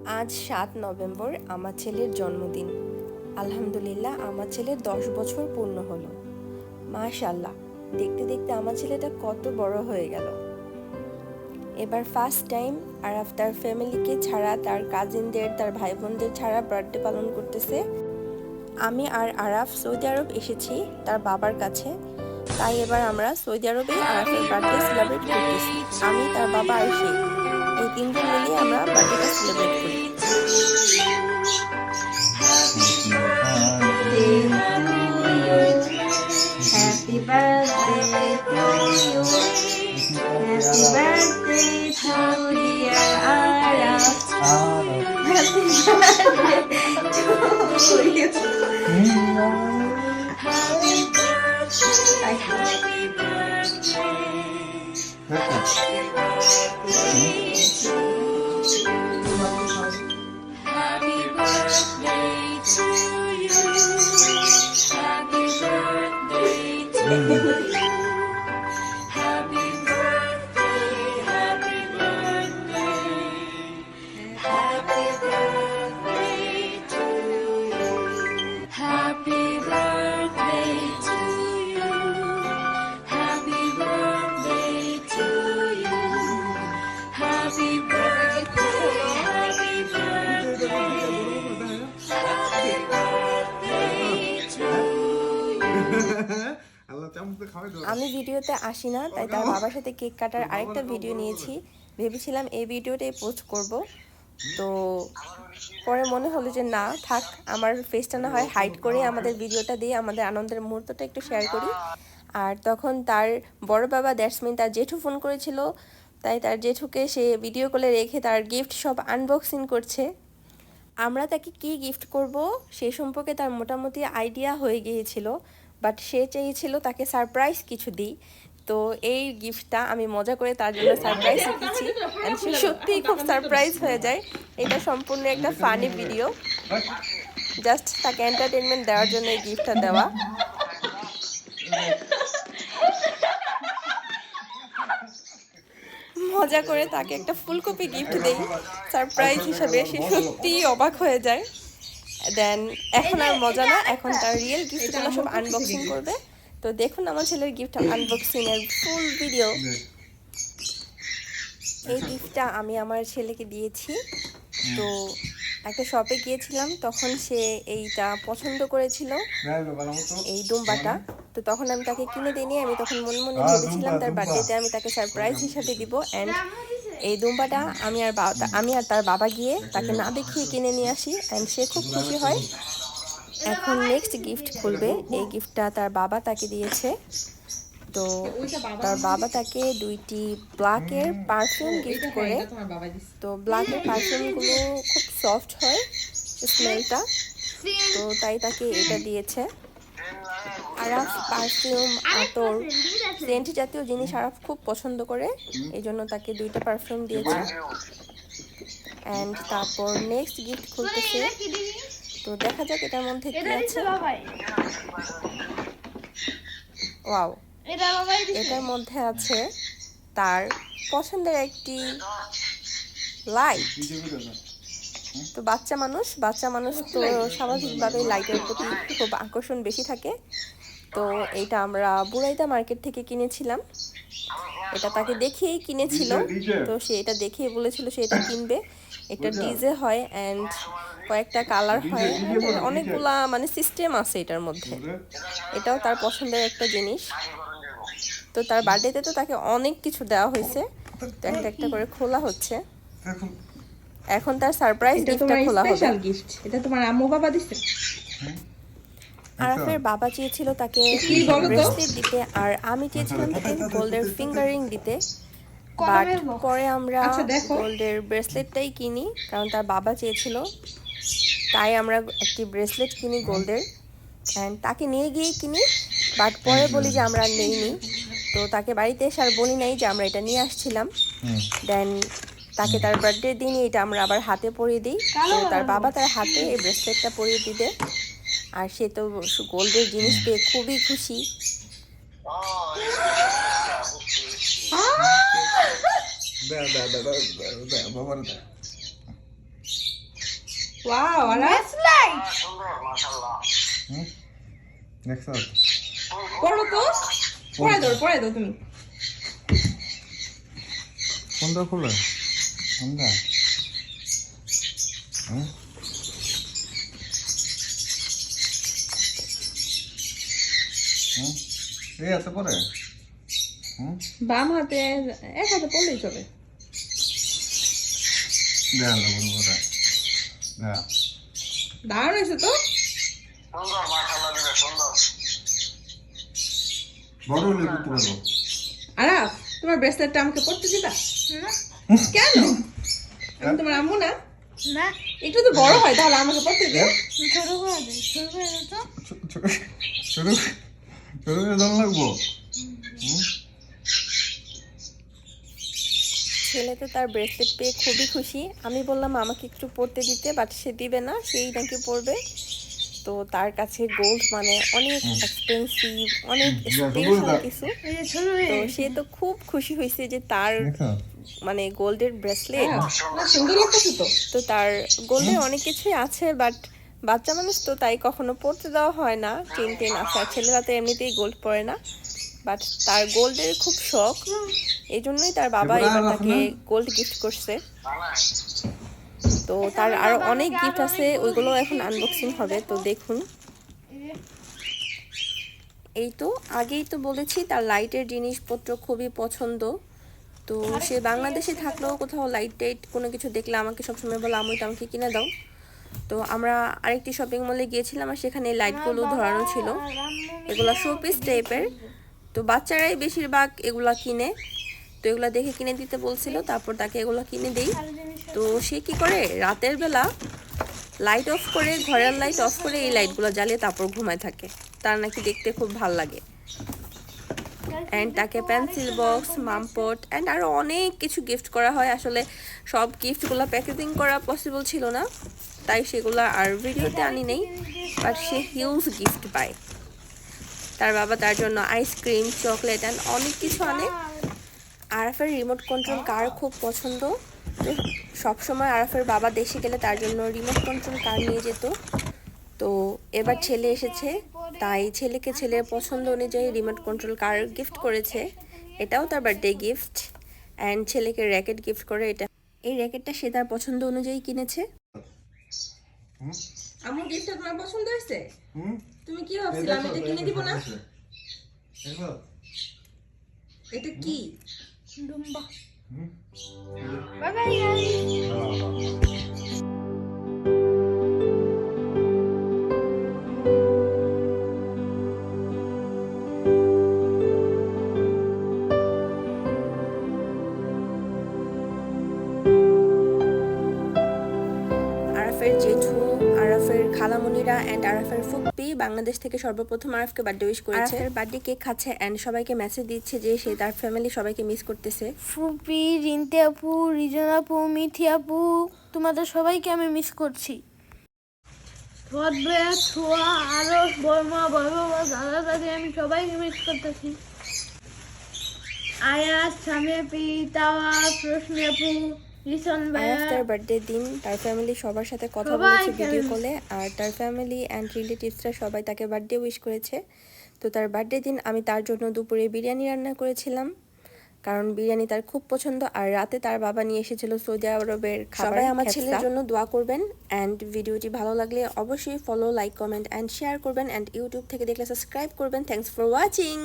আজ ৭ নভেম্বর আমার ছেলের জন্মদিন। আলহামদুলিল্লাহ আমার ছেলের ১০ বছর পূর্ণ হলো। মাশাআল্লাহ, দেখতে দেখতে আমার ছেলেটা কত বড় হয়ে গেল। এবার ফার্স্ট টাইম আরাফ তার ফ্যামিলিকে ছাড়া, তার কাজিনদের, তার ভাই বোনদের ছাড়া বার্থডে পালন করতেছে। আমি আর আরাফ সৌদি আরব এসেছি তার বাবার কাছে, তাই এবার আমরা সৌদি আরবে আরাফের বার্থডে সেলিব্রেট করতেছি। আমি, তার বাবা আর সে, এই তিনজন মিলিয়ে আমরা বার্থডেটা সেলিব্রেট করি। Happy birthday to you. Happy birthday to dear Araf. Happy birthday to you. Happy birthday. Happy birthday to you. Happy birthday to you. Happy birthday, happy birthday. Happy birthday to you. Happy birthday to you. Happy birthday to you. Happy birthday, happy birthday. Happy birthday to you. আমি ভিডিওতে আসি না, তাই তার বাবার সাথে cake কাটার আরেকটা video নিয়েছি। ভেবেছিলাম এই ভিডিওটাই পোস্ট করব, তো পরে মনে হলো যে না থাক, আমার ফেসটা না হয় হাইড করে আমাদের ভিডিওটা দিয়ে আমাদের আনন্দের মুহূর্তটা একটু শেয়ার করি। আর তখন তার বড় বাবা, দ্যাটস মিন তার জেঠু ফোন করেছিল, তাই তার জেঠুকে সে ভিডিও কলে রেখে তার গিফট সব আনবক্সিং করছে। আমরা তাকে কি গিফট করব সেই সম্পর্কে তার মোটামুটি আইডিয়া হয়ে গিয়েছিল, বাট সে চেয়েছিল তাকে সারপ্রাইজ কিছু দিই। তো এই গিফটটা আমি মজা করে তার জন্য সারপ্রাইজ রেখেছি, অ্যান্ড সে সত্যিই খুব সারপ্রাইজ হয়ে যায়। এটা সম্পূর্ণ একটা ফানি ভিডিও, জাস্ট তাকে এন্টারটেনমেন্ট দেওয়ার জন্য এই গিফটটা দেওয়া। মজা করে তাকে একটা ফুলকপি গিফট দেই সারপ্রাইজ হিসাবে, সে সত্যিই অবাক হয়ে যায়। দেন এখন আর মজা না, এখন তার রিয়েল গিফটগুলো সব আনবক্সিং করবে। তো দেখুন আমার ছেলের গিফট আনবক্সিং এর ফুল ভিডিও। এই গিফটটা আমি আমার ছেলেকে দিয়েছি। তো একটা শপে গিয়েছিলাম, তখন সে এইটা পছন্দ করেছিল, এই দুম্বাটা। তো তখন আমি তাকে কিনে দিইনি, আমি তখন মনে মনে ভেবেছিলাম তার বার্থডেতে আমি তাকে সারপ্রাইজ হিসাবে দিব। অ্যান্ড এই দুম্বাটা আমি আর তার বাবা গিয়ে তাকে না দেখিয়ে কিনে নিয়ে আসি, অ্যান্ড সে খুব খুশি হয়। এখন নেক্সট গিফট খুলবে। এই গিফটটা তার বাবা তাকে দিয়েছে। তো তার বাবা তাকে 2টি ব্ল্যাকের পারফিউম গিফট করে। তো ব্ল্যাকের পারফিউমগুলো খুব সফট হয় স্মেলটা, তো তাই তাকে এটা দিয়েছে। আরাফ পারফিউম, আতর, সেন্ট জাতীয় জিনিস আরাফ খুব পছন্দ করে, এই জন্য তাকে 2টা পারফিউম দিয়েছে। অ্যান্ড তারপর নেক্সট গিফট খুলতেছে। তো দেখা যাক এটার মধ্যে কি আছে। ওয়াও, এটার মধ্যে আছে তার পছন্দের একটি লাইট। তো বাচ্চা মানুষ তো স্বাভাবিকভাবে লাইটের প্রতি খুব আকর্ষণ বেশি থাকে। তো এটা আমরা বুরাইদা মার্কেট থেকে কিনেছিলাম, এটা তাকে দেখিয়েই কিনেছিল। তো সে এটা দেখিয়ে বলেছিল সে এটা কিনবে। এটা ডিজে হয় অ্যান্ড কয়েকটা কালার হয়, অনেকগুলা মানে সিস্টেম আছে এটার মধ্যে। এটাও তার পছন্দের একটা জিনিস। তো তার বার্থডেতে তো তাকে অনেক কিছু দেওয়া হয়েছে, তো একটা একটা করে খোলা হচ্ছে। এখন তার সারপ্রাইজ গিফটটা খোলা হবে। এটা তোমার আম্মু বাবা দিছে? আরাফের বাবা চেয়েছিল তাকে ব্রেসলেট দিতে, আর আমি চেয়েছিলাম তাকে গোল্ডের ফিঙ্গারিং দিতে। বাট পরে আমরা গোল্ডের ব্রেসলেটটাই কিনি, কারণ তার বাবা চেয়েছিল, তাই আমরা একটি ব্রেসলেট কিনি গোল্ডের, অ্যান্ড তাকে নিয়ে গিয়েই কিনি। বাট পরে বলি যে আমরা নেইনি, তো তাকে বাড়িতে এসে আর বলি নাই যে আমরা এটা নিয়ে আসছিলাম। দেন তাকে তার বার্থডের দিনই এটা আমরা আবার হাতে পরিয়ে দিই। তো তার বাবা তার হাতে এই ব্রেসলেটটা পরিয়ে দিবে, আর সে তো গোল্ডের জিনিস পেয়ে খুবই খুশি। Da, da, da, da, da, da, vamos lá. Wow Araf light hmm দেখছো পড়ো তো, পড়ে দাও তুমি। কোনটা খুলে কোনটা হুম হুম এই এত পরে হুম বাম হাতে, এক হাতে পড়লেই চলে। দেখ না বলবো দেখ দারুণ হয়েছে তো। বড় হলে করতে পারবো আরাফ, তোমার ব্রেসলেটটা আমাকে পড়তে দিবা? না কেন? আমি তোমার আম্মু না? না একটু তো বড় হয়, তাহলে আমাকে পড়তে দিও। ছোট করে দে তো শুরু শুরু করে দাম লাগবো ছেলে তো তার ব্রেসলেট পেয়ে খুবই খুশি। আমি বললাম আমাকে একটু পরতে দিতে, বাট সে দিবে না, সেই নাকি পরবে। তো তার কাছে গোল্ড মানে অনেক এক্সপেন্সিভ, অনেক স্পেশাল কিছু। এই যে ছোট তো সে তো খুব খুশি হয়েছে যে তার দেখো মানে গোল্ডের ব্রেসলেট। না, সুন্দর লাগতেছে তো। তো তার গোল্ডের অনেক কিছুই আছে, বাট বাচ্চা মানুষ তো তাই কখনো পরতে দেওয়া হয় না, চেন টেন আছে। আর ছেলেরা তো এমনিতেই গোল্ড পরে না, বাট তার গোল্ডের খুব শখ, এই জন্যই তার বাবা এবার তাকে গোল্ড গিফট করছে। তো তার আরো অনেক গিফট আছে, ওইগুলো এখন আনবক্সিং হবে, তো দেখুন। এই তো আগেই তো বলেছি তার লাইটের জিনিসপত্র খুবই পছন্দ। তো সে বাংলাদেশে থাকলেও কোথাও লাইট টাইট কোনো কিছু দেখলে আমাকে সবসময় বলে আম্মু এটা আমাকে কিনে দাও। তো আমরা আরেকটি শপিং মলে গিয়েছিলাম আর সেখানে লাইটগুলো ধরানো ছিল, এগুলা শোপিস টাইপের। তো বাচ্চারাই বেশিরভাগ এগুলা কিনে, তো এগুলা দেখে কিনে দিতে বলছিল, তারপর তাকে এগুলা কিনে দেই। তো সে কি করে রাতের বেলা লাইট অফ করে, ঘরের লাইট অফ করে এই লাইটগুলো জ্বালিয়ে তারপর ঘুমায় থাকে, তার নাকি দেখতে খুব ভাল লাগে। অ্যান্ড তাকে পেন্সিল বক্স, মামপট অ্যান্ড আরও অনেক কিছু গিফট করা হয়। আসলে সব গিফটগুলো প্যাকেজিং করা পসিবল ছিল না, তাই সেগুলো আর ভিডিওতে আনি নেই, বাট সে হিউজ গিফট পায়। তার বাবা তার জন্য আইসক্রিম, চকলেট অ্যান্ড অনেক কিছু আনে। আরাফের রিমোট কন্ট্রোল কার খুব পছন্দ, তো সবসময় আরাফের বাবা দেশে গেলে তার জন্য রিমোট কন্ট্রোল কার নিয়ে যেত। তো এবার ছেলে এসেছে, তাই ছেলেকে ছেলের পছন্দ অনুযায়ী রিমোট কন্ট্রোল কার গিফট করেছে। এটাও তার বার্থডে গিফট। অ্যান্ড ছেলেকে র্যাকেট গিফট করে, এটা এই র্যাকেটটা সে তার পছন্দ অনুযায়ী কিনেছে। আমার গিফটটা তোমার পছন্দ হয়েছে? হুম তুমি কি ভাবছিলা আমি এটা কিনে দিব না? দেখো এটা কি? ডুম্বা হুম বাই বাই আরাফের জেঠু, আরাফের খালামুনিরা অ্যান্ড আরাফের ফুপ্পি বাংলাদেশ থেকে সর্বপ্রথম আরাফকে বার্থডে উইশ করেছে। আরাফের বার্থডে কেক খাচ্ছে অ্যান্ড সবাইকে মেসেজ দিচ্ছে যে সে তার ফ্যামিলি সবাইকে মিস করতেছে। ফুপি, রিন্তে আপু, রিজন আপু, মিথি আপু, তোমাদের সবাইকে আমি মিস করছি। ছোট ভাইয়া, ছোয়া, আরো বর্মা, বাবা, দাদা দাদি, আমি সবাইকে মিস করতেছি। আয়াস, সামি আপি, তাওয়া, প্রশ্ন আপু, রিসন ভাইয়া, আরাফ তার বার্থডে দিন তার ফ্যামিলি সবার সাথে কথা সবাই বলেছে ভিডিও কেমন? কলে, আর তার ফ্যামিলি অ্যান্ড রিলেটিভসরা সবাই তাকে বার্থডে উইশ করেছে। তো তার বার্থডে দিন আমি তার জন্য দুপুরে বিরিয়ানি রান্না করেছিলাম, কারণ বিরিয়ানি তার খুব পছন্দ। আর রাতে তার বাবা নিয়ে এসেছিল সৌদি আরবের খাবার। সবাই আমার ছেলের জন্য দোয়া করবেন, অ্যান্ড ভিডিওটি ভালো লাগলে অবশ্যই follow, like, comment and share করবেন, অ্যান্ড ইউটিউব থেকে দেখলে সাবস্ক্রাইব করবেন। Thanks for watching.